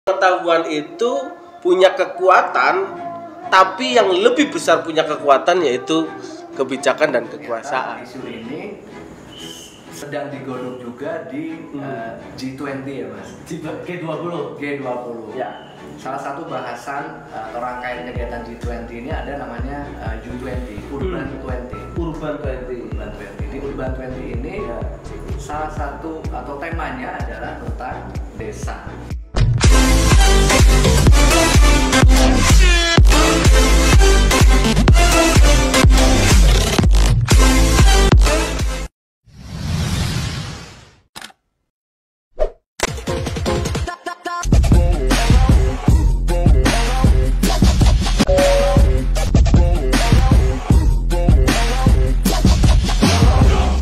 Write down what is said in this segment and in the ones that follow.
Pengetahuan itu punya kekuatan, tapi yang lebih besar punya kekuatan yaitu kebijakan dan kekuasaan. Isu ini sedang digodok juga di G20 ya Mas? G20. G20. Ya. Salah satu bahasan atau rangkaian kegiatan G20 ini ada namanya U20, Urban 20. Urban 20. Urban 20. Di Urban 20 ini salah satu atau temanya adalah tentang desa.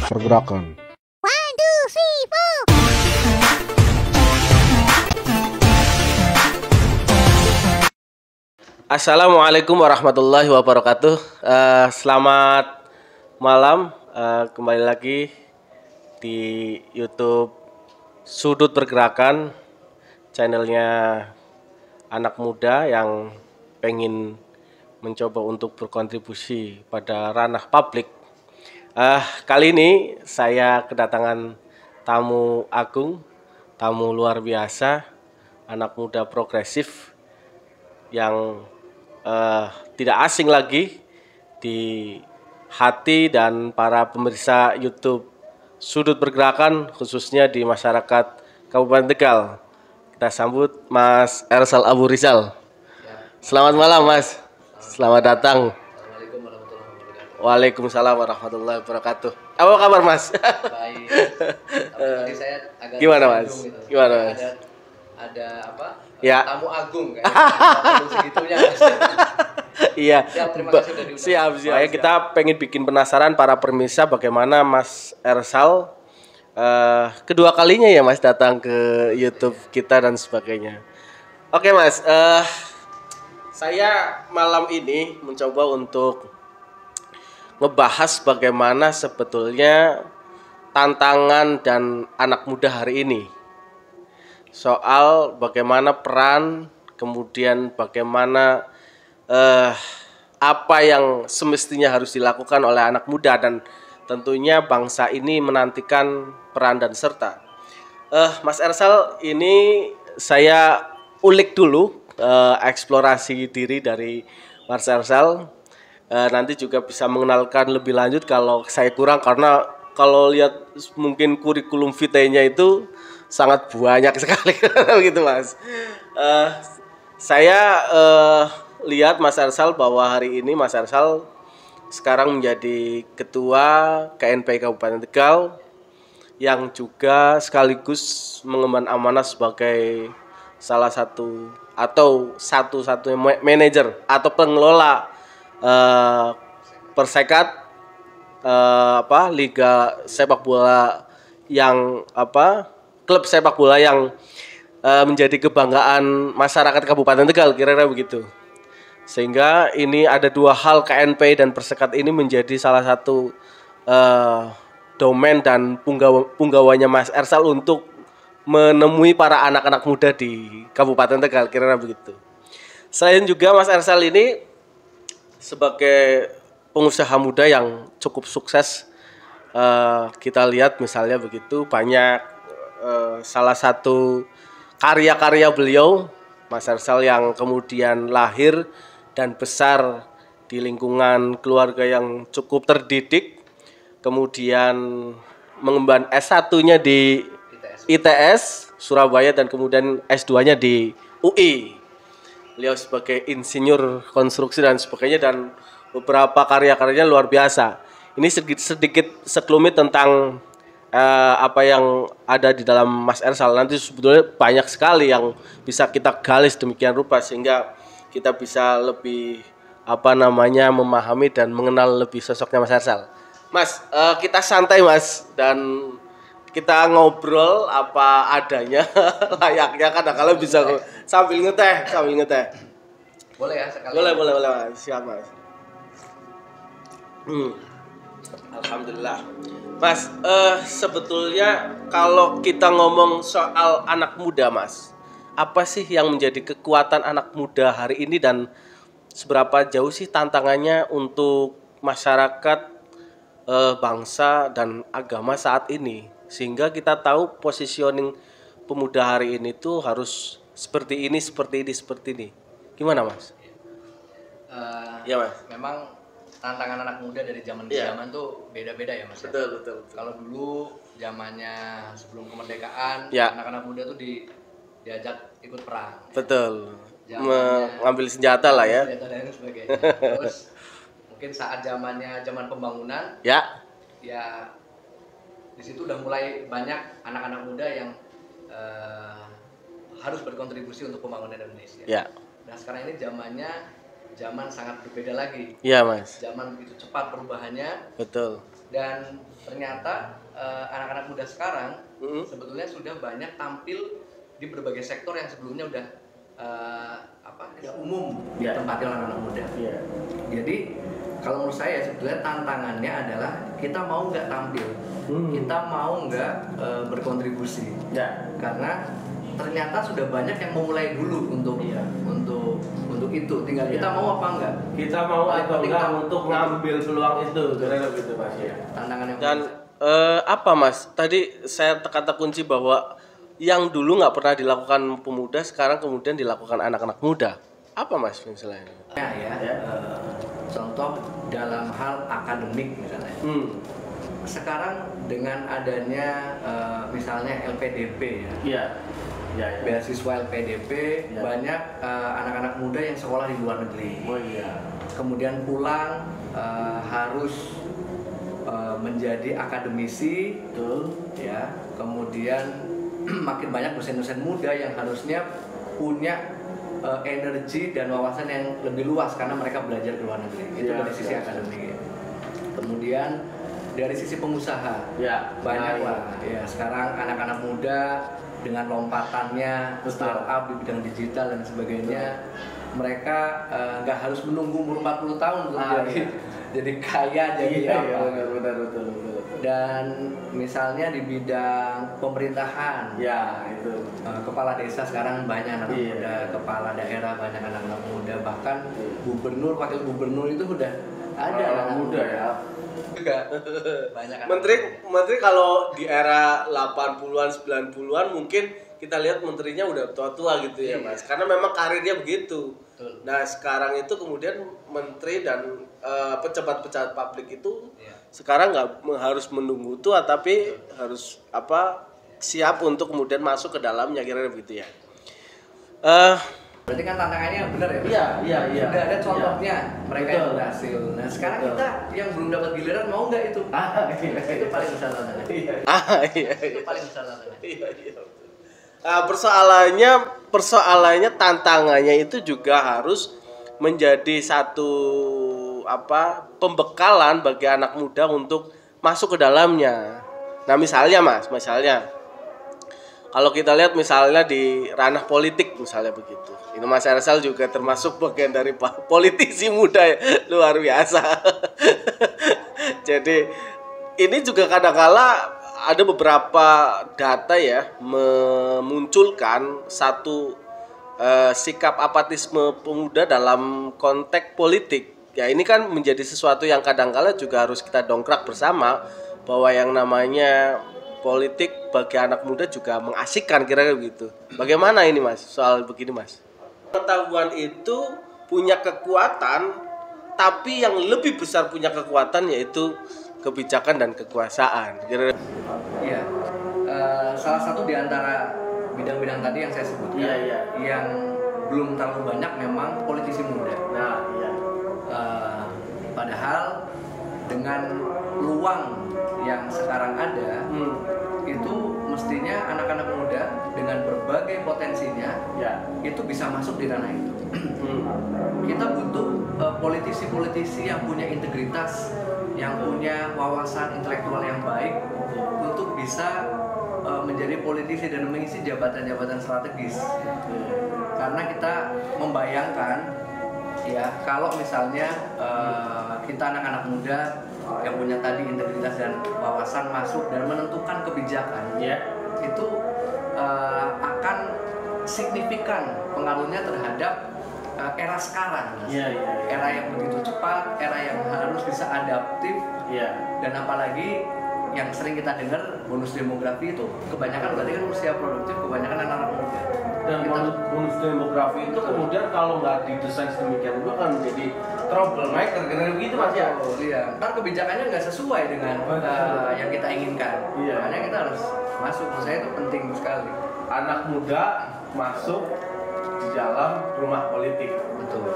Pergerakan. Assalamualaikum warahmatullahi wabarakatuh. Selamat malam. Kembali lagi di YouTube Sudut Pergerakan, channelnya anak muda yang pengen mencoba untuk berkontribusi pada ranah publik. Kali ini saya kedatangan tamu agung, tamu luar biasa, anak muda progresif yang tidak asing lagi di hati dan para pemirsa YouTube Sudut Pergerakan, khususnya di masyarakat Kabupaten Tegal. Kita sambut Mas Ersal Abu Rizal. Selamat malam Mas, selamat datang. Assalamualaikum warahmatullahi wabarakatuh. Waalaikumsalam warahmatullahi wabarakatuh. Apa kabar Mas? Baik. Tadi saya agak Gimana Mas? gitu. Gimana Mas? Ada apa? Ya. Tamu agung kan? Tamu segitunya Mas. Iya. Siap, terima kasih sudah diundang. Siap. Kita pengen bikin penasaran para pemirsa bagaimana Mas Ersal kedua kalinya ya Mas datang ke YouTube kita dan sebagainya. Oke Mas, saya malam ini mencoba untuk ngebahas bagaimana sebetulnya tantangan dan anak muda hari ini. Soal bagaimana peran, kemudian bagaimana apa yang semestinya harus dilakukan oleh anak muda, dan tentunya bangsa ini menantikan peran dan serta. Mas Ersal, ini saya ulik dulu eksplorasi diri dari Mas Ersal. Nanti juga bisa mengenalkan lebih lanjut kalau saya kurang, karena kalau lihat mungkin kurikulum vitae-nya itu sangat banyak sekali gitu Mas. Saya lihat Mas Ersal bahwa hari ini Mas Ersal sekarang menjadi ketua KNPI Kabupaten Tegal, yang juga sekaligus mengemban amanah sebagai salah satu atau satu-satunya manajer atau pengelola Persekat liga sepak bola yang klub sepak bola yang menjadi kebanggaan masyarakat Kabupaten Tegal, kira-kira begitu. Sehingga ini ada dua hal, KNPI dan Persekat ini menjadi salah satu domain dan punggawanya Mas Ersal untuk menemui para anak-anak muda di Kabupaten Tegal, kira-kira begitu. Selain juga Mas Ersal ini sebagai pengusaha muda yang cukup sukses, kita lihat misalnya begitu banyak salah satu karya-karya beliau Mas Ersal yang kemudian lahir dan besar di lingkungan keluarga yang cukup terdidik, kemudian mengemban S1-nya di ITS Surabaya dan kemudian S2-nya di UI. Beliau sebagai insinyur konstruksi dan sebagainya, dan beberapa karya-karyanya luar biasa. Ini sedikit sekelumit tentang apa yang ada di dalam Mas Ersal. Nanti sebetulnya banyak sekali yang bisa kita galis demikian rupa sehingga kita bisa lebih memahami dan mengenal lebih sosoknya Mas Ersal. Mas, kita santai Mas, dan kita ngobrol apa adanya layaknya, kadang-kadang bisa sambil ngeteh. Boleh ya sekali. Boleh Mas. Siap Mas. Alhamdulillah. Mas, sebetulnya kalau kita ngomong soal anak muda Mas, apa sih yang menjadi kekuatan anak muda hari ini dan seberapa jauh sih tantangannya untuk masyarakat, bangsa dan agama saat ini, sehingga kita tahu positioning pemuda hari ini tuh harus seperti ini, seperti ini, seperti ini. Gimana Mas? Ya Mas. Memang tantangan anak muda dari zaman ke Iya. zaman tuh beda-beda ya Mas. Betul. Kalau dulu zamannya sebelum kemerdekaan, Ya. anak-anak muda tuh diajak ikut perang. Betul. Zamannya- Mengambil senjata lah ya. Senjata dan sebagainya. Terus mungkin saat zaman pembangunan, Ya. ya di situ udah mulai banyak anak-anak muda yang harus berkontribusi untuk pembangunan Indonesia. Ya. Nah sekarang ini zaman sangat berbeda lagi. Iya Mas. Zaman begitu cepat perubahannya, Betul. dan ternyata anak-anak muda sekarang Mm-mm. sebetulnya sudah banyak tampil di berbagai sektor yang sebelumnya udah umum Ya. ditempati oleh anak muda. Iya. Jadi kalau menurut saya sebetulnya tantangannya adalah kita mau nggak tampil, kita mau nggak berkontribusi, Ya. karena ternyata sudah banyak yang memulai dulu untuk Iya. untuk itu. Tinggal Iya. kita mau apa enggak. Kita mau Paling atau penting enggak kita- untuk ngambil peluang itu, kira-kira begitu Mas ya. Tantangan yang Dan apa Mas? Tadi saya kata kunci bahwa yang dulu nggak pernah dilakukan pemuda sekarang kemudian dilakukan anak-anak muda. Apa Mas misalnya? ya, Ya. contoh dalam hal akademik misalnya. Sekarang dengan adanya misalnya LPDP ya. Iya. Ya. Beasiswa LPDP, Ya. banyak anak-anak muda yang sekolah di luar negeri. Oh iya. Kemudian pulang harus menjadi akademisi, Betul. ya. Kemudian makin banyak dosen-dosen muda yang harusnya punya energi dan wawasan yang lebih luas karena mereka belajar di luar negeri. Itu Ya, dari sisi ya. akademik. Ya. Kemudian dari sisi pengusaha, Ya. banyak Nah, lah. Ya sekarang anak-anak muda dengan lompatannya Betul. startup di bidang digital dan sebagainya, mereka nggak harus menunggu umur 40 tahun untuk Ah, jadi iya. jadi kaya, jadi Iya, apa. betul. Dan misalnya di bidang pemerintahan, Ya, itu. kepala desa sekarang banyak anak Iya. muda, kepala daerah banyak anak-anak muda, bahkan gubernur, wakil gubernur itu udah ada anak muda ya. juga banyak anak Menteri kalau di era 80-an 90-an mungkin kita lihat menterinya udah tua-tua gitu ya Iya. Mas. Karena memang karirnya begitu. Betul. Nah, sekarang itu kemudian menteri dan pejabat-pejabat publik itu Iya. sekarang nggak harus menunggu tua tapi harus siap untuk kemudian masuk ke dalamnya, kira-kira begitu ya. Berarti kan tantangannya benar ya Mas? Iya. Sudah ada contohnya mereka yang Betul. berhasil. Nah sekarang Betul. kita yang belum dapat giliran mau nggak itu? Itu paling besar tantangan. Iya. Itu paling besar tantangan. Iya. Nah, persoalannya tantangannya itu juga harus menjadi satu pembekalan bagi anak muda untuk masuk ke dalamnya. Nah, misalnya kalau kita lihat misalnya di ranah politik misalnya begitu. Ini Mas Ersal juga termasuk bagian dari politisi muda ya, luar biasa. Jadi ini juga kadang-kala ada beberapa data ya memunculkan satu sikap apatisme pemuda dalam konteks politik. Ya ini kan menjadi sesuatu yang kadang-kala juga harus kita dongkrak bersama bahwa yang namanya politik bagi anak muda juga mengasikkan, kira-kira begitu. Bagaimana ini Mas soal begini Mas? Pengetahuan itu punya kekuatan, tapi yang lebih besar punya kekuatan yaitu kebijakan dan kekuasaan. Kira-kira. Iya. Salah satu di antara bidang-bidang tadi yang saya sebutkan, Iya. yang belum terlalu banyak memang politisi muda. Nah, iya. Padahal dengan peluang yang sekarang ada, itu mestinya anak-anak muda dengan berbagai potensinya Ya. itu bisa masuk di ranah itu. Kita butuh politisi-politisi yang punya integritas, yang punya wawasan intelektual yang baik untuk bisa menjadi politisi dan mengisi jabatan-jabatan strategis. Karena kita membayangkan ya kalau misalnya kita anak-anak muda yang punya tadi integritas dan wawasan masuk dan menentukan kebijakan, Ya. itu akan signifikan pengaruhnya terhadap era sekarang, Mas. Era yang begitu cepat, era yang harus bisa adaptif, dan apalagi yang sering kita dengar bonus demografi itu kebanyakan berarti kan usia produktif, kebanyakan anak-anak muda. Dan bonus demografi itu kemudian kalau nggak didesain sedemikian itu akan menjadi troublemaker, kira-kira begitu Mas ya? Iya, ntar kebijakannya nggak sesuai dengan yang kita inginkan. Makanya kita harus masuk, menurut saya itu penting sekali. Anak muda masuk di dalam rumah politik. Betul.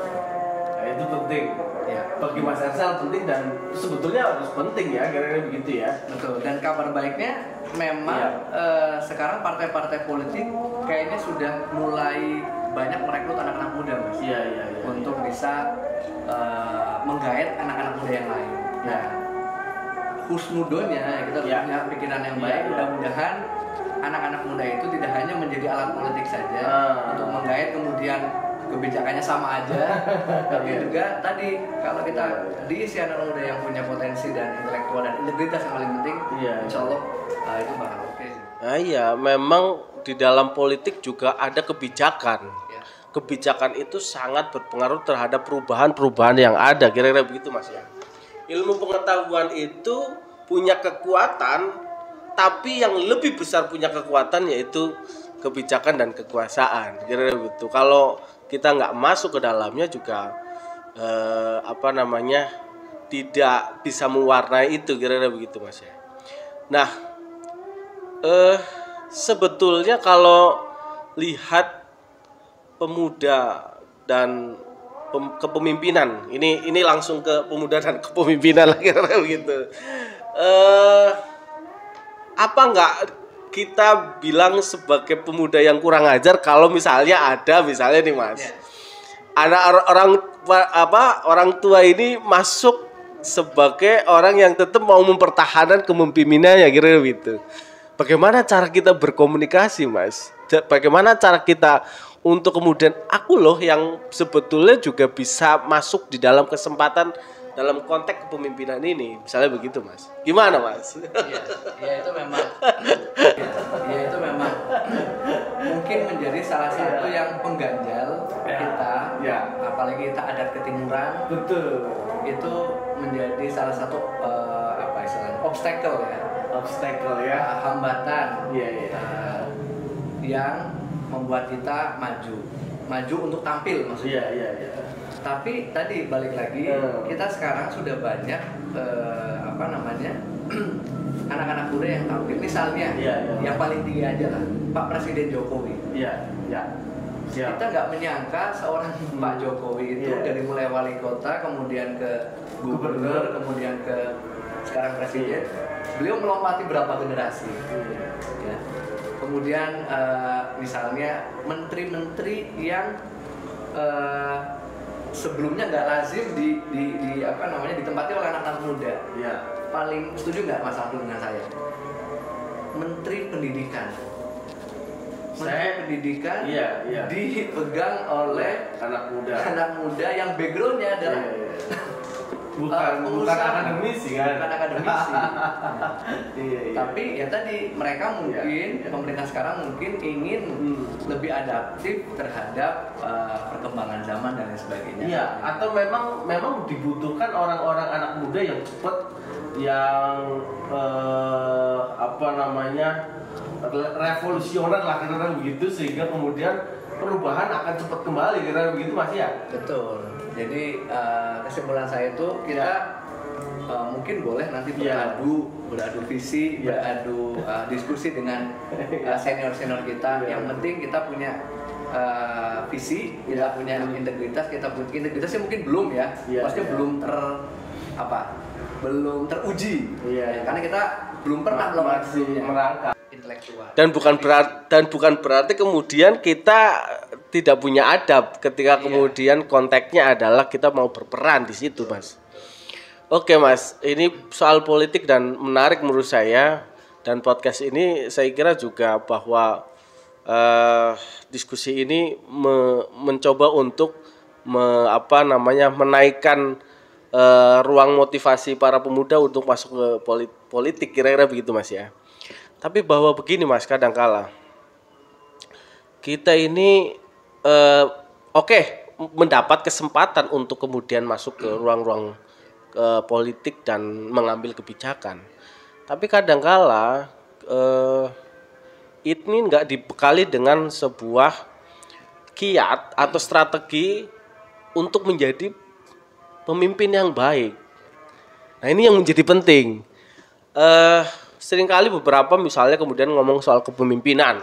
Nah, itu penting. Ya. Bagi Mas Ersal penting dan sebetulnya harus penting ya, kira-kira begitu ya. Betul. Dan kabar baiknya memang sekarang partai-partai politik kayaknya sudah mulai banyak merekrut anak-anak muda, Mas. Iya. Untuk bisa menggait anak-anak muda yang lain. Nah, husnudonya kita punya pikiran yang baik. Mudah-mudahan anak-anak muda itu tidak hanya menjadi alat politik saja untuk menggait kemudian kebijakannya sama aja, tapi juga tadi kalau kita diisi anak muda yang punya potensi dan intelektual dan integritas yang paling penting, insya Allah itu bakal oke sih. Nah, iya, memang di dalam politik juga ada kebijakan. Kebijakan itu sangat berpengaruh terhadap perubahan-perubahan yang ada, kira-kira begitu Mas ya. Ilmu pengetahuan itu punya kekuatan, tapi yang lebih besar punya kekuatan yaitu kebijakan dan kekuasaan, kira-kira begitu. Kalau kita nggak masuk ke dalamnya juga tidak bisa mewarnai itu, kira-kira begitu Mas ya. Nah, sebetulnya kalau lihat pemuda dan kepemimpinan, ini langsung ke pemuda dan kepemimpinan lagi, kira-kira begitu. Apa nggak kita bilang sebagai pemuda yang kurang ajar kalau misalnya nih Mas, orang tua ini masuk sebagai orang yang tetap mau mempertahankan kepemimpinannya, kira-kira gitu. Bagaimana cara kita berkomunikasi Mas? Bagaimana cara kita untuk kemudian aku loh yang sebetulnya juga bisa masuk di dalam kesempatan dalam konteks kepemimpinan ini, misalnya begitu Mas. Gimana Mas? Ya itu memang mungkin menjadi salah satu yang pengganjal kita, apalagi kita adat ketimuran. Betul. Itu menjadi salah satu obstacle ya. Hambatan. Yang membuat kita maju untuk tampil maksudnya. Tapi tadi balik lagi, kita sekarang sudah banyak anak-anak muda yang tampil. Misalnya, yang paling tinggi aja lah, Pak Presiden Jokowi. Kita nggak menyangka seorang Pak Jokowi itu dari mulai wali kota, kemudian ke gubernur, kemudian ke sekarang presiden, beliau melompati berapa generasi. Kemudian misalnya menteri-menteri yang sebelumnya nggak lazim ditempati oleh anak-anak muda. Paling setuju nggak Mas Abdul dengan saya? Menteri Pendidikan. Pendidikan dipegang oleh anak muda yang backgroundnya adalah bukan akademisi kan? Bukan akademisi. Tapi ya tadi mereka mungkin pemerintah sekarang mungkin ingin lebih adaptif terhadap perkembangan zaman dan lain sebagainya. Atau memang dibutuhkan orang-orang anak muda yang cepat, yang revolusioner lah kira-kira begitu, sehingga kemudian perubahan akan cepat kembali, kira-kira begitu Mas ya. Betul. Jadi kesimpulan saya itu kita mungkin boleh nanti beradu visi, beradu diskusi dengan senior kita. Yang penting kita punya visi, kita punya integritas, integritasnya mungkin belum ya, maksudnya belum teruji, karena kita belum pernah merangkak. Intelektual. Dan bukan berarti kemudian kita tidak punya adab ketika kemudian konteksnya adalah kita mau berperan di situ Mas. Oke Mas, ini soal politik dan menarik menurut saya, dan podcast ini saya kira juga bahwa diskusi ini mencoba untuk menaikkan ruang motivasi para pemuda untuk masuk ke politik, kira-kira begitu Mas ya. Tapi bahwa begini Mas, kadangkala kita ini oke, mendapat kesempatan untuk kemudian masuk ke ruang-ruang politik dan mengambil kebijakan. Tapi kadangkala ini nggak dibekali dengan sebuah kiat atau strategi untuk menjadi pemimpin yang baik. Nah ini yang menjadi penting. Seringkali beberapa misalnya kemudian ngomong soal kepemimpinan.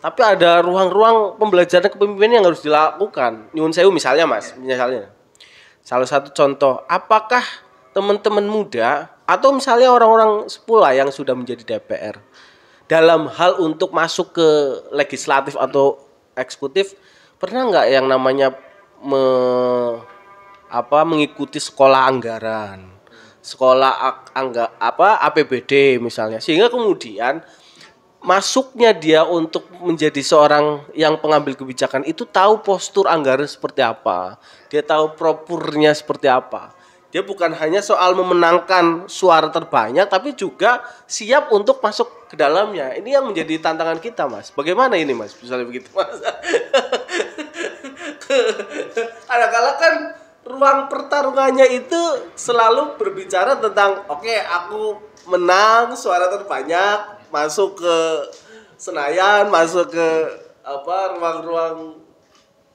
Tapi ada ruang-ruang pembelajaran kepemimpinan yang harus dilakukan. Nyuwun sewu misalnya Mas, misalnya. Salah satu contoh, apakah teman-teman muda atau misalnya orang-orang sepula yang sudah menjadi DPR dalam hal untuk masuk ke legislatif atau eksekutif pernah nggak yang namanya mengikuti sekolah anggaran, sekolah APBD misalnya, sehingga kemudian masuknya dia untuk menjadi seorang yang pengambil kebijakan itu tahu postur anggaran seperti apa, dia tahu propurnya seperti apa. Dia bukan hanya soal memenangkan suara terbanyak, tapi juga siap untuk masuk ke dalamnya. Ini yang menjadi tantangan kita, Mas. Bagaimana ini, Mas? Misalnya begitu, Mas. Kadang-kadang kan ruang pertarungannya itu selalu berbicara tentang oke, aku menang suara terbanyak, masuk ke Senayan, masuk ke ruang-ruang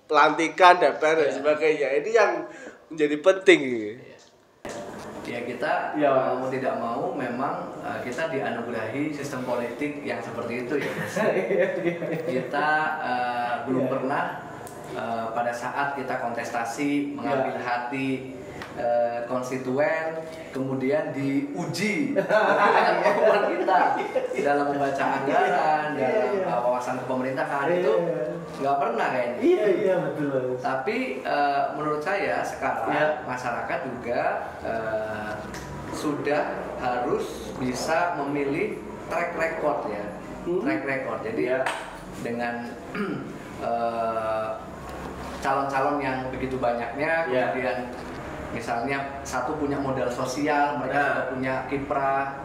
pelantikan DPR dan sebagainya. Ini yang menjadi penting. Ya kita mau tidak mau memang kita dianugerahi sistem politik yang seperti itu ya Mas. Kita belum pernah pada saat kita kontestasi mengambil hati konstituen, kemudian diuji kemampuan kita dalam membaca anggaran, dalam wawasan kepemerintahan itu nggak pernah kayaknya. Iya betul. Tapi menurut saya sekarang masyarakat juga sudah harus bisa memilih track record ya, track record. Jadi dengan calon-calon yang begitu banyaknya, kemudian misalnya satu punya modal sosial, mereka juga punya kiprah,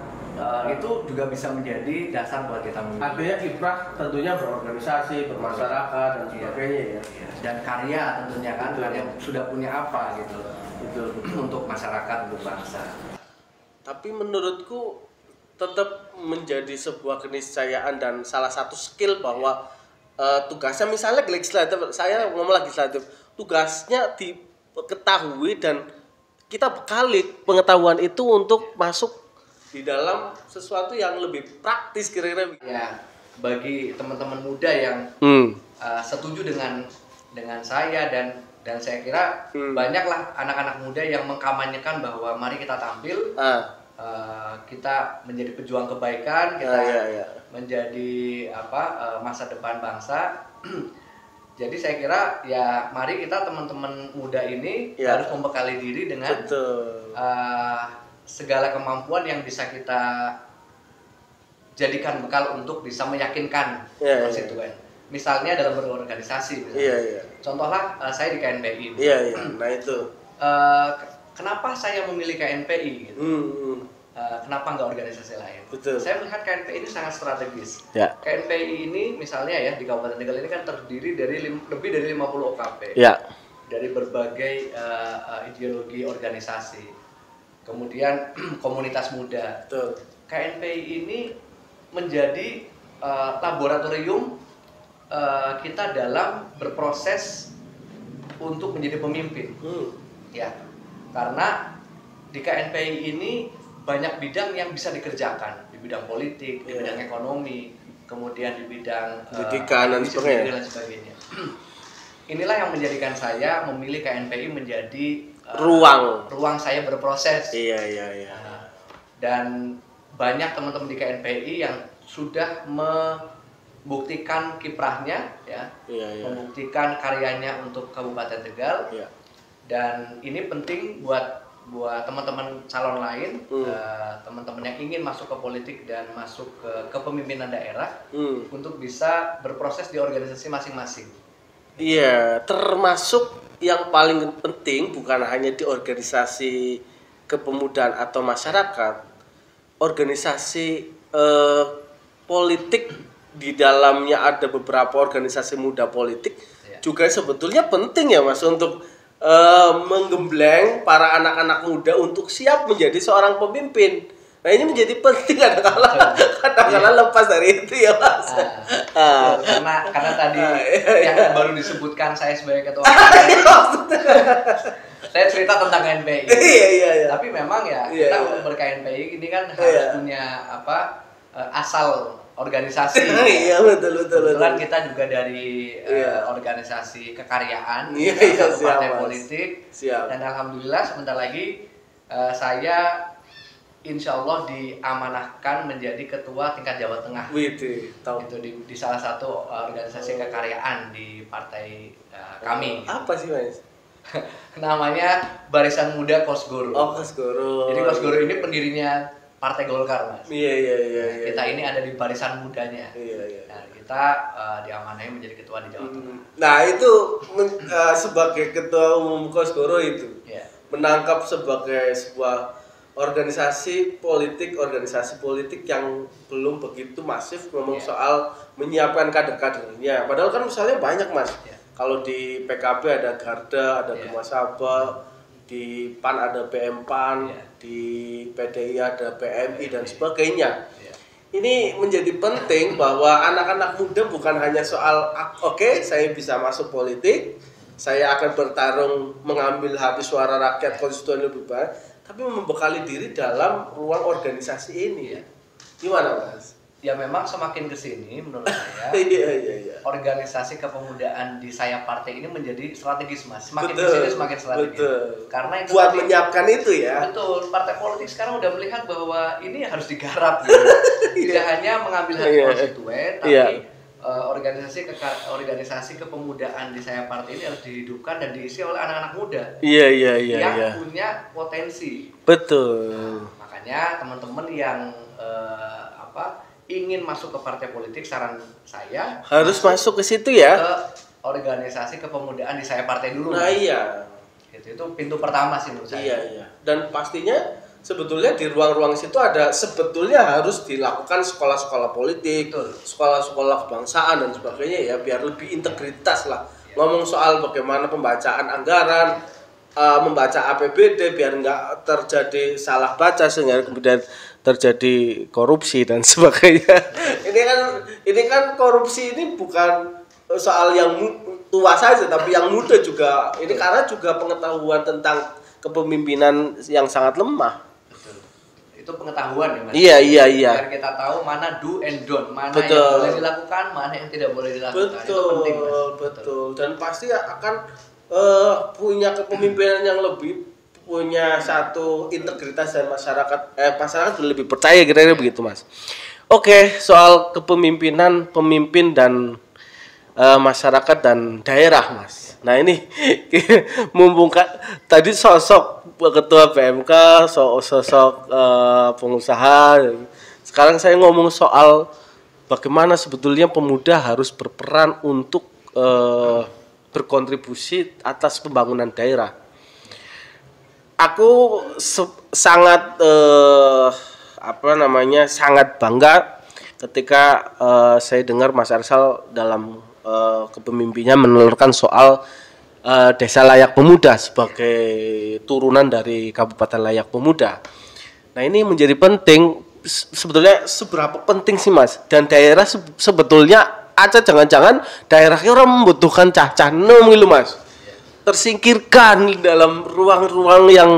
itu juga bisa menjadi dasar buat kita memilih. Artinya kiprah tentunya berorganisasi, bermasyarakat dan sebagainya ya. Dan karya tentunya kan, karya sudah punya apa gitu, itu untuk masyarakat, untuk bangsa. Tapi menurutku tetap menjadi sebuah keniscayaan dan salah satu skill bahwa tugasnya misalnya legislatif, saya ngomong legislatif, tugasnya diketahui dan kita bekali pengetahuan itu untuk masuk di dalam sesuatu yang lebih praktis kira-kira. Ya, bagi teman-teman muda yang setuju dengan saya dan saya kira banyaklah anak-anak muda yang mengkampanyekan bahwa mari kita tampil, kita menjadi pejuang kebaikan, kita menjadi masa depan bangsa. Jadi saya kira ya mari kita teman-teman muda ini harus membekali diri dengan segala kemampuan yang bisa kita jadikan bekal untuk bisa meyakinkan konstituen. Misalnya dalam berorganisasi. Contohlah saya di KNPI. Nah itu. Kenapa saya memilih KNPI? Gitu. Kenapa nggak organisasi lain? Betul. Saya melihat KNPI ini sangat strategis. KNPI ini misalnya ya di Kabupaten Tegal ini kan terdiri dari lebih dari 50 OKP. Dari berbagai ideologi organisasi. Kemudian komunitas muda. Betul. KNPI ini menjadi laboratorium kita dalam berproses untuk menjadi pemimpin. Ya. Karena di KNPI ini banyak bidang yang bisa dikerjakan, di bidang politik, di bidang ekonomi, kemudian di bidang pendidikan dan sebagainya. Inilah yang menjadikan saya memilih KNPI menjadi ruang saya berproses. Dan banyak teman-teman di KNPI yang sudah membuktikan kiprahnya, membuktikan karyanya untuk Kabupaten Tegal. Dan ini penting buat teman-teman calon lain, teman-teman yang ingin masuk ke politik dan masuk ke kepemimpinan daerah untuk bisa berproses di organisasi masing-masing. Iya, termasuk yang paling penting bukan hanya di organisasi kepemudaan atau masyarakat, organisasi politik di dalamnya ada beberapa organisasi muda politik Ya. juga sebetulnya penting ya Mas untuk menggembleng para anak-anak muda untuk siap menjadi seorang pemimpin. Nah ini menjadi penting kadang-kala lepas dari itu ya Mas. Karena tadi yang baru disebutkan saya sebagai ketua saya cerita tentang NPI. Iya. Tapi memang ya Iya, kita iya. berKNPI ini kan harus punya asal organisasi. Iya betul. Kebetulan kita juga dari organisasi kekaryaan, satu siap, partai Mas. politik. Siap. Dan alhamdulillah sebentar lagi saya insya Allah diamanahkan menjadi ketua tingkat Jawa Tengah. Wih, tahu. Itu di salah satu organisasi kekaryaan di partai kami. Apa sih Mas? Namanya Barisan Muda Kosgoro. Oh, Kosgoro. Jadi Kosgoro ini pendirinya Partai Golkar, Mas. Iya. Kita ini ada di barisan mudanya. Iya. Nah, kita diamanahi menjadi ketua di Jawa Tengah. Nah, itu sebagai ketua umum Kosgoro itu Iya. menangkap sebagai sebuah organisasi politik yang belum begitu masif ngomong Iya. soal menyiapkan kader-kadernya. Padahal kan misalnya banyak Mas. Iya. Kalau di PKB ada Garda, ada Iya. Gemasaba, di PAN ada PM PAN, Iya. di PDI ada PMI dan sebagainya. Iya. Ini menjadi penting bahwa anak-anak muda bukan hanya soal oke, saya bisa masuk politik, saya akan bertarung mengambil hati suara rakyat konstituen lebih banyak, tapi membekali diri dalam ruang organisasi ini. Iya. Gimana Mas? Ya memang semakin kesini menurut saya Iya. organisasi kepemudaan di sayap partai ini menjadi strategis, Mas. Semakin Betul, kesini semakin strategis. betul. Karena itu Buat tadi- menyiapkan itu ya. Betul, partai politik sekarang udah melihat bahwa ini harus digarap gitu. Tidak hanya mengambil hati Iya. konstituen, tapi Iya. organisasi kepemudaan di sayap partai ini harus dihidupkan dan diisi oleh anak-anak muda Iya. yang punya potensi. Betul. Makanya teman-teman yang ingin masuk ke partai politik, saran saya Harus masuk ke situ ya. ke organisasi kepemudaan di sayap partai dulu. Nah, iya. Gitu, itu pintu pertama sih menurut saya. Iya. Dan pastinya sebetulnya di ruang-ruang situ sebetulnya harus dilakukan sekolah-sekolah politik, Betul. sekolah-sekolah kebangsaan dan sebagainya ya, biar lebih integritas lah. Ngomong soal bagaimana pembacaan anggaran, membaca APBD biar nggak terjadi salah baca sehingga kemudian terjadi korupsi dan sebagainya. Ini kan korupsi ini bukan soal yang tua saja tapi yang muda juga. Ini karena juga pengetahuan tentang kepemimpinan yang sangat lemah. Betul. Itu pengetahuan ya, Mas. Iya. Biar kita tahu mana do and don't, mana Betul. yang boleh dilakukan, mana yang tidak boleh dilakukan. Itu penting, Mas. Betul. Dan pasti akan punya kepemimpinan yang lebih, punya satu integritas dan masyarakat lebih percaya kira-kira begitu Mas. Oke, soal kepemimpinan, pemimpin dan masyarakat dan daerah Mas. Nah ini mumpung tadi sosok ketua PMK, sosok pengusaha. Sekarang saya ngomong soal bagaimana sebetulnya pemuda harus berperan untuk berkontribusi atas pembangunan daerah. Aku sangat sangat bangga ketika saya dengar Mas Ersal dalam kepemimpinannya menelurkan soal Desa Layak Pemuda sebagai turunan dari Kabupaten Layak Pemuda. Nah ini menjadi penting. Sebetulnya seberapa penting sih Mas? Dan daerah sebetulnya jangan-jangan daerahnya orang membutuhkan cah-cah nom gitu Mas. Tersingkirkan dalam ruang-ruang yang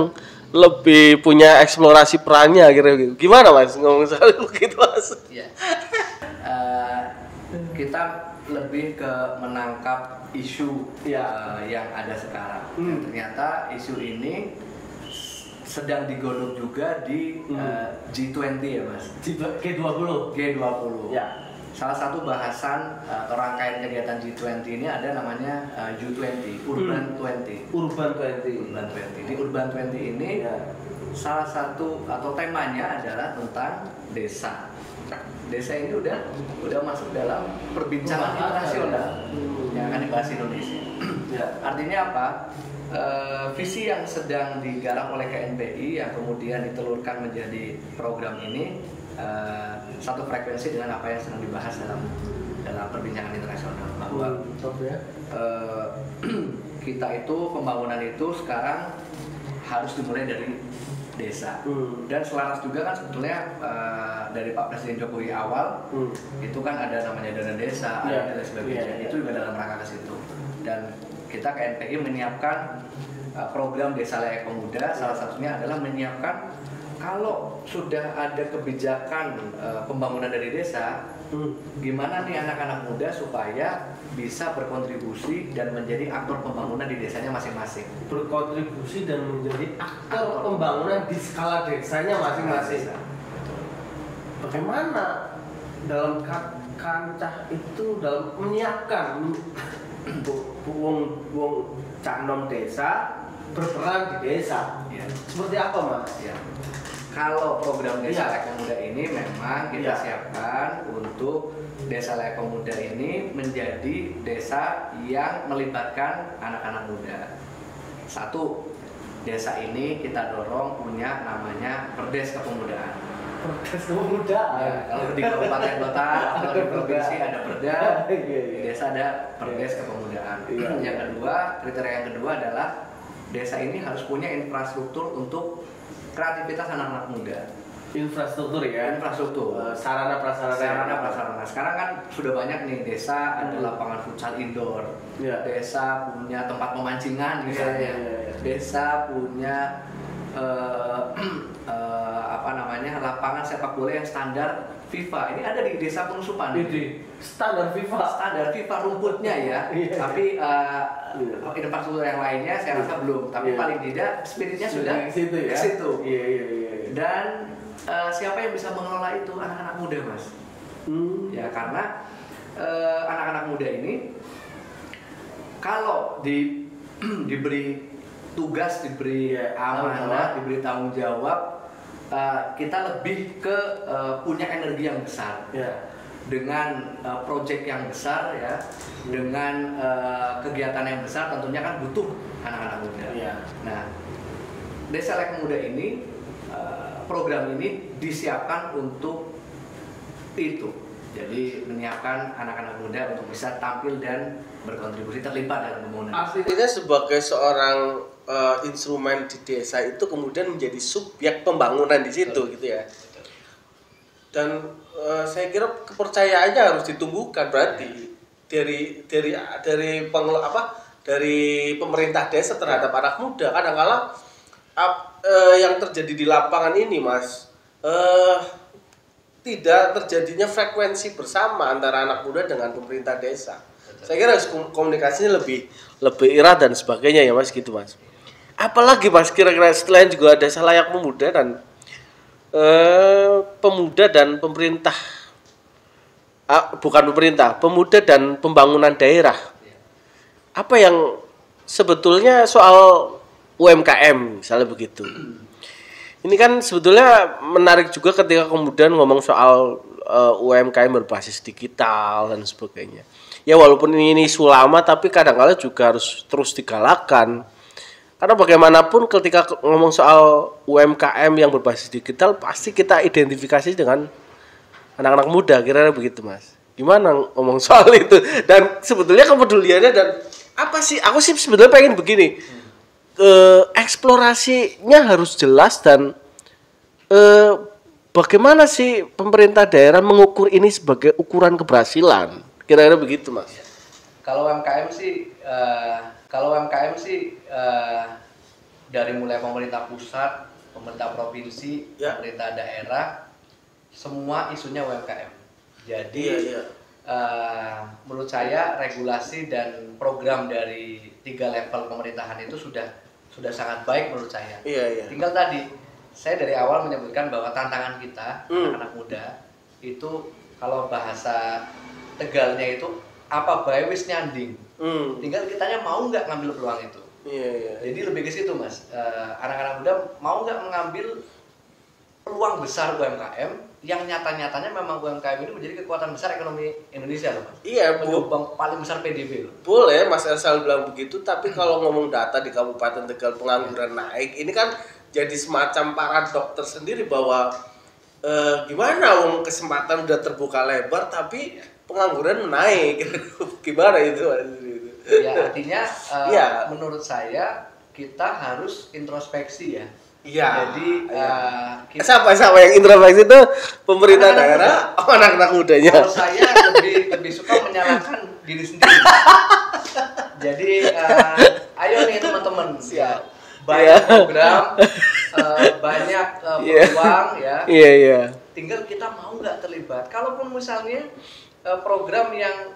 lebih punya eksplorasi perannya kira-kira. Gimana Mas ngomong soal begitu Mas? Iya. Kita lebih ke menangkap isu yang ada sekarang. Ternyata isu ini sedang digodok juga di G20 ya Mas. G20. Ya. Salah satu bahasan atau rangkaian kegiatan G20 ini ada namanya U20, Urban 20. Urban 20. Urban 20. Di Urban 20 ini salah satu atau temanya adalah tentang desa. Desa ini udah masuk dalam perbincangan internasional yang akan dibahas Indonesia. Artinya apa? Visi yang sedang digarap oleh KNPI yang kemudian ditelurkan menjadi program ini satu frekuensi dengan apa yang sedang dibahas dalam perbincangan internasional, bahwa kita itu pembangunan itu sekarang harus dimulai dari desa. Dan selaras juga kan sebetulnya dari Pak Presiden Jokowi awal itu kan ada namanya dana desa, ada dan sebagainya. Itu juga dalam rangka ke situ. Dan kita KNPI menyiapkan program Desa Layak Pemuda. Salah satunya adalah menyiapkan kalau sudah ada kebijakan pembangunan dari desa, gimana nih anak-anak muda supaya bisa berkontribusi dan menjadi aktor pembangunan di desanya masing-masing. Berkontribusi dan menjadi aktor pembangunan di skala desanya masing-masing. Bagaimana dalam kancah itu dalam menyiapkan wong canom desa berperan di desa? Seperti apa, Mas? Kalau program Desa Layak Pemuda ini memang kita siapkan untuk Desa Layak Pemuda ini menjadi desa yang melibatkan anak-anak muda. Satu, desa ini kita dorong punya namanya Perdes Kepemudaan. Perdes Kepemudaan. Ya, kalau di kabupaten kota atau di provinsi ada Perda, di desa ada Perdes Kepemudaan. Yang kedua, kriteria yang kedua adalah desa ini harus punya infrastruktur untuk kreativitas anak-anak muda. Infrastruktur ya? Infrastruktur. Sarana prasarana. Sekarang kan sudah banyak nih desa ada lapangan futsal indoor. Desa punya tempat pemancingan misalnya. Desa punya lapangan sepak bola yang standar FIFA. Ini ada di Desa Penusupan. Standar FIFA rumputnya ya. Tapi infrastruktur yang lainnya saya rasa belum. Tapi paling tidak spiritnya sudah ke situ. Dan siapa yang bisa mengelola itu? Anak-anak muda, Mas. Ya, karena anak-anak muda ini kalau diberi tugas, diberi amanah, diberi tanggung jawab, kita lebih ke punya energi yang besar. Dengan proyek yang besar ya, dengan kegiatan yang besar tentunya kan butuh anak-anak muda. Nah, Desa Layak Pemuda ini program ini disiapkan untuk itu. Jadi menyiapkan anak-anak muda untuk bisa tampil dan berkontribusi terlibat dalam pembangunan. Artinya sebagai seorang instrumen di desa itu kemudian menjadi subjek pembangunan di situ gitu ya. Dan saya kira kepercayaannya harus ditumbuhkan berarti dari pemerintah desa terhadap anak muda. Kadang-kala yang terjadi di lapangan ini, Mas, tidak terjadinya frekuensi bersama antara anak muda dengan pemerintah desa. Saya kira harus komunikasinya lebih erat dan sebagainya ya, Mas, gitu, Mas. Apalagi, Mas, kira-kira selain juga Desa Layak Pemuda dan pemuda dan pemerintah, pemuda dan pembangunan daerah. Apa yang sebetulnya soal UMKM misalnya begitu. Ini kan sebetulnya menarik juga ketika kemudian ngomong soal UMKM berbasis digital dan sebagainya. Ya walaupun ini isu lama tapi kadang-kadang juga harus terus digalakkan. Karena bagaimanapun ketika ngomong soal UMKM yang berbasis digital pasti kita identifikasi dengan anak-anak muda, kira-kira begitu, Mas. Gimana ngomong soal itu? Dan sebetulnya kepeduliannya dan apa sih? Aku sih sebetulnya pengen begini. Eksplorasinya harus jelas dan bagaimana sih pemerintah daerah mengukur ini sebagai ukuran keberhasilan? Kira-kira begitu, Mas. Kalau UMKM sih dari mulai pemerintah pusat, pemerintah provinsi, pemerintah daerah, semua isunya UMKM. Jadi menurut saya regulasi dan program dari 3 level pemerintahan itu sudah sangat baik menurut saya. Tinggal tadi saya dari awal menyebutkan bahwa tantangan kita anak-anak muda itu kalau bahasa Tegalnya itu apa bae wis nyanding. Tinggal kitanya mau nggak ngambil peluang itu. Jadi lebih ke situ, Mas. Anak-anak muda mau nggak mengambil peluang besar UMKM yang nyata-nyatanya memang UMKM ini menjadi kekuatan besar ekonomi Indonesia loh, Mas. Penyumbang paling besar PDB loh. Boleh Mas Ersal bilang begitu, tapi kalau ngomong data di Kabupaten Tegal pengangguran naik, ini kan jadi semacam paradoks tersendiri bahwa gimana kesempatan udah terbuka lebar tapi pengangguran naik. Gimana itu? Ya artinya Iya. menurut saya kita harus introspeksi ya. Iya. Jadi Siapa yang introspeksi itu pemerintah Anak-anak daerah, anak-anak mudanya. kalau saya lebih suka menyalahkan diri sendiri. Jadi ayo nih teman-teman, ya, banyak program, banyak peluang ya. Iya. Tinggal kita mau nggak terlibat. Kalaupun misalnya program yang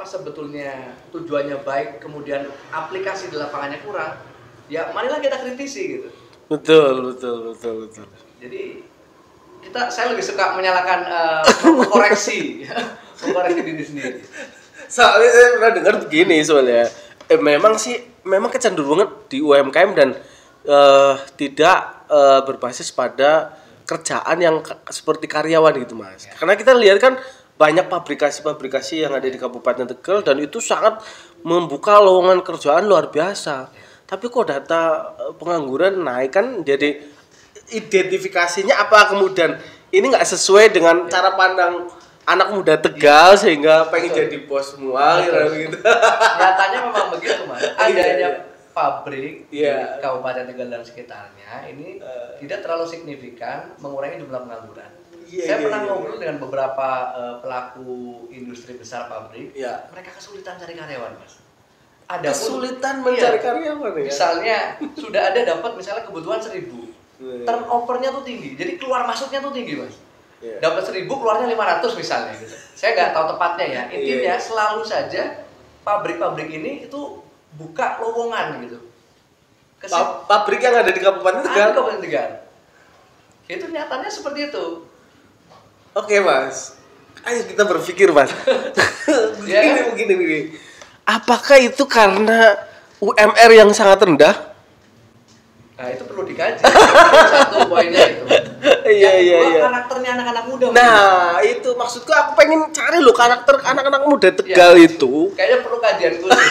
sebetulnya tujuannya baik, kemudian aplikasi di lapangannya kurang, ya marilah kita kritisi gitu. Betul. Jadi saya lebih suka menyalahkan mengkoreksi diri sendiri. Soalnya saya pernah dengar begini soalnya. Memang kecenderungan di UMKM dan tidak berbasis pada kerjaan yang seperti karyawan gitu Mas. Karena kita lihat kan banyak pabrikasi yang ada di Kabupaten Tegal dan itu sangat membuka lowongan kerjaan luar biasa. Tapi kok data pengangguran naik kan, jadi identifikasinya apa kemudian ini nggak sesuai dengan cara pandang anak muda Tegal sehingga pengen jadi bos semua gitu. Nyatanya memang begitu Mas. Adanya pabrik di Iya. Kabupaten Tegal dan sekitarnya ini tidak terlalu signifikan mengurangi jumlah pengangguran. Saya pernah ngobrol dengan beberapa pelaku industri besar pabrik. Iya. Mereka kesulitan cari karyawan, Mas. Kesulitan mencari karyawan ya. Misalnya sudah ada dapat misalnya kebutuhan 1.000. Turnover-nya tuh tinggi. Jadi keluar masuknya tuh tinggi, Mas. Iya. Dapat 1.000 keluarnya 500 misalnya gitu. Saya nggak tahu tepatnya ya. Intinya selalu saja pabrik-pabrik ini itu buka lowongan gitu. Pabrik yang ada di Kabupaten Tegal. Kabupaten Tegal. Itu nyatanya seperti itu. Oke Mas, ayo kita berpikir Mas. Begini. Apakah itu karena UMR yang sangat rendah? Nah itu perlu dikaji. Satu poinnya itu. Iya. Karakternya anak-anak muda. Nah itu maksudku, aku pengen cari loh karakter anak-anak muda Tegal itu. Kayaknya perlu kajian khusus.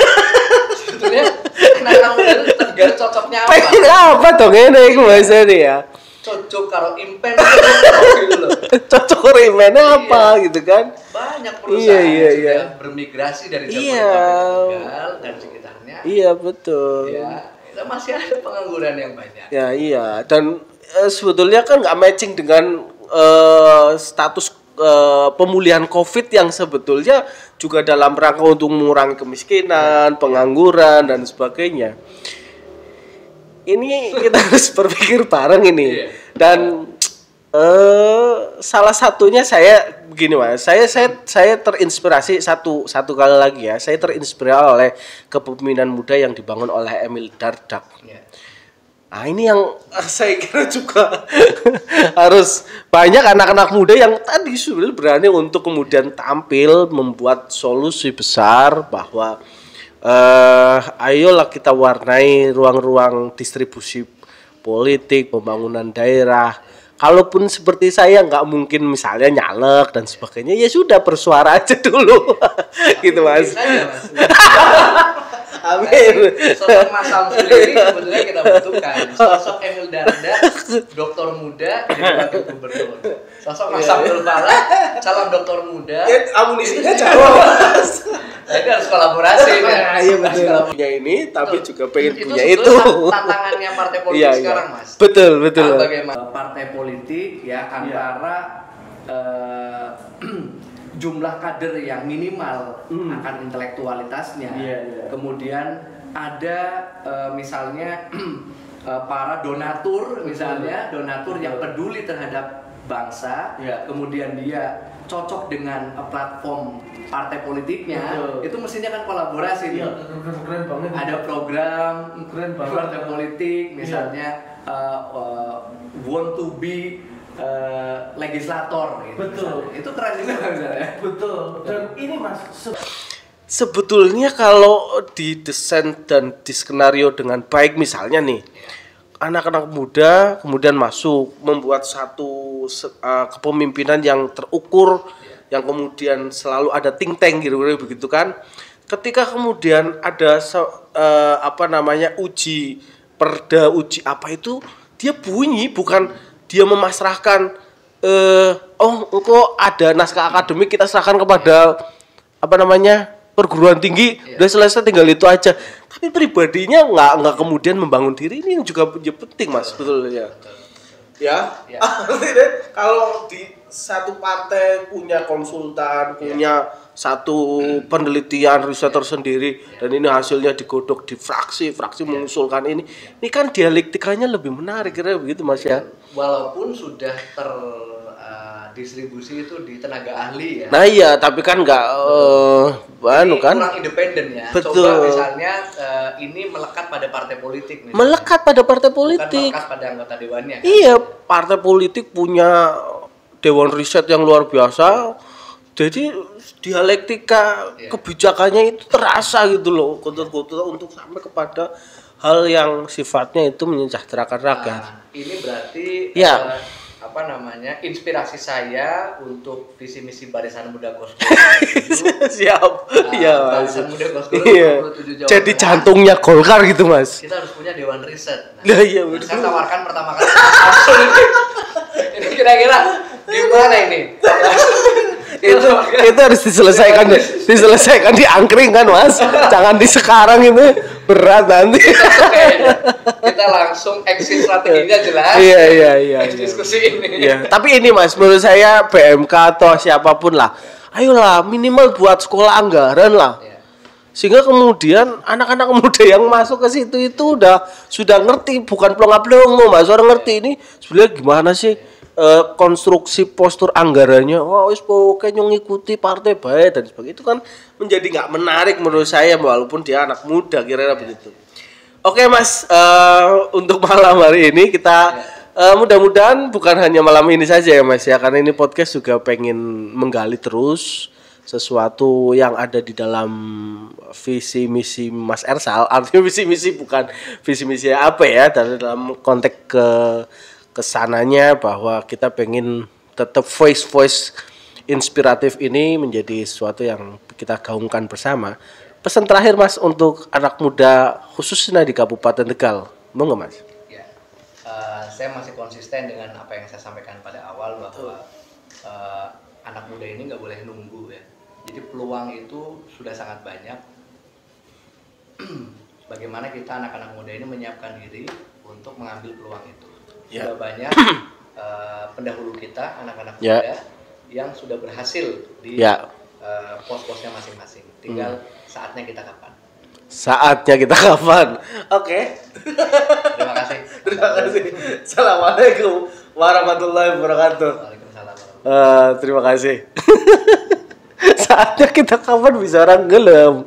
Sebetulnya anak-anak muda Tegal cocoknya apa? Pengen apa dong ini bahasanya ya? Cocok karo impen gitu loh. Cocok remennya apa gitu kan? Banyak perusahaan yang sudah bermigrasi dari Jabodetabek Tegal dan sekitarnya. Iya betul. Ya, itu masih ada pengangguran yang banyak. Ya iya, dan sebetulnya kan nggak matching dengan status pemulihan COVID yang sebetulnya juga dalam rangka untuk mengurangi kemiskinan, pengangguran dan sebagainya. Ini kita harus berpikir bareng ini. Dan salah satunya saya begini Mas, saya terinspirasi satu kali lagi ya. Saya terinspirasi oleh kepemimpinan muda yang dibangun oleh Emil Dardak. Nah ini yang saya kira juga harus banyak anak-anak muda yang tadi sudah berani untuk kemudian tampil membuat solusi besar bahwa ayolah kita warnai ruang-ruang distribusi politik, pembangunan daerah. Kalaupun seperti saya nggak mungkin misalnya nyalek dan sebagainya, ya sudah bersuara aja dulu. Gitu Mas. Amin. Sosok Mas Samsul ini sebetulnya kita butuhkan. Sosok Emil Dardak, doktor muda jadi wakil gubernur. Sosok Mas Samsul Balak, calon doktor muda. Ya, amunisinya jauh Mas. Jadi harus kolaborasi. Iya betul. Punya ini tapi juga pengen punya itu. Tantangannya partai politik sekarang Mas. Betul. Bagaimana partai politik ya antara jumlah kader yang minimal akan intelektualitasnya, kemudian ada misalnya para donatur yang peduli terhadap bangsa, kemudian dia cocok dengan platform partai politiknya. Itu mestinya kan kolaborasi. Keren banget. Ada program partai politik misalnya want to be legislator gitu. Betul. Misalnya. Itu keren juga misalnya. Betul. Dan ini Mas sebetulnya kalau didesain dan diskenario dengan baik misalnya nih anak-anak muda kemudian masuk membuat satu kepemimpinan yang terukur yang kemudian selalu ada think tank gitu begitu kan. Ketika kemudian ada uji perda, uji apa itu dia bunyi bukan dia memasrahkan engkau ada naskah akademik kita serahkan kepada perguruan tinggi, udah selesai tinggal itu aja. Tapi pribadinya nggak kemudian membangun diri, ini juga penting Mas, sebetulnya. Ya. Artinya kalau di satu partai punya konsultan, punya satu penelitian riset tersendiri dan ini hasilnya digodok di fraksi mengusulkan ini kan dialektikanya lebih menarik, kira begitu Mas ya. Walaupun sudah distribusi itu di tenaga ahli ya. Nah iya, tapi kan nggak kan kurang independen ya. Betul. Coba misalnya ini melekat pada partai politik misalnya. Melekat pada partai politik. Bukan melekat pada anggota dewannya kan? Iya, partai politik punya dewan riset yang luar biasa. Jadi dialektika kebijakannya itu terasa gitu loh, kotor-kotor untuk sampai kepada hal yang sifatnya itu menyejahterakan rakyat. Ini berarti inspirasi saya untuk visi misi Barisan Muda Kosko. Siap. Barisan Muda Kosko 27 Jawa jadi Tengah. Jantungnya Golkar gitu Mas. Kita harus punya dewan riset. Nah, iya betul. Saya tawarkan pertama kali langsung ini kira-kira gimana ini? itu harus diselesaikan di angkring kan Mas. Jangan di sekarang itu berat nanti. Kita langsung exit strateginya jelas. Iya. Diskusi ini. Iya. Tapi ini Mas, menurut saya BMK atau siapapun lah, ayolah minimal buat sekolah anggaran lah. Iya. Sehingga kemudian anak-anak muda yang masuk ke situ itu sudah ngerti, bukan plonga-plongo Mas, orang ngerti ini sebenarnya gimana sih konstruksi postur anggarannya. Wis pokoknya ngikuti partai baik dan sebagainya. Itu kan menjadi nggak menarik menurut saya walaupun dia anak muda kira-kira begitu. Oke Mas, untuk malam hari ini kita mudah-mudahan bukan hanya malam ini saja ya Mas ya, karena ini podcast juga pengen menggali terus sesuatu yang ada di dalam visi misi Mas Ersal. Artinya visi misi bukan visi misi apa ya, dalam konteks kesananya bahwa kita pengen tetap voice inspiratif ini menjadi sesuatu yang kita gaungkan bersama. Pesan terakhir Mas untuk anak muda khususnya di Kabupaten Tegal, mau nggak Mas? Ya, saya masih konsisten dengan apa yang saya sampaikan pada awal bahwa anak muda ini nggak boleh nunggu ya. Jadi peluang itu sudah sangat banyak. Bagaimana kita anak-anak muda ini menyiapkan diri untuk mengambil peluang itu. Sudah banyak pendahulu kita, anak-anak muda yang sudah berhasil di pos-posnya masing-masing. Tinggal saatnya kita kapan. Oke. Terima kasih. Assalamualaikum warahmatullahi wabarakatuh. Waalaikumsalam. Terima kasih. Saatnya kita kapan bisa orang gelem.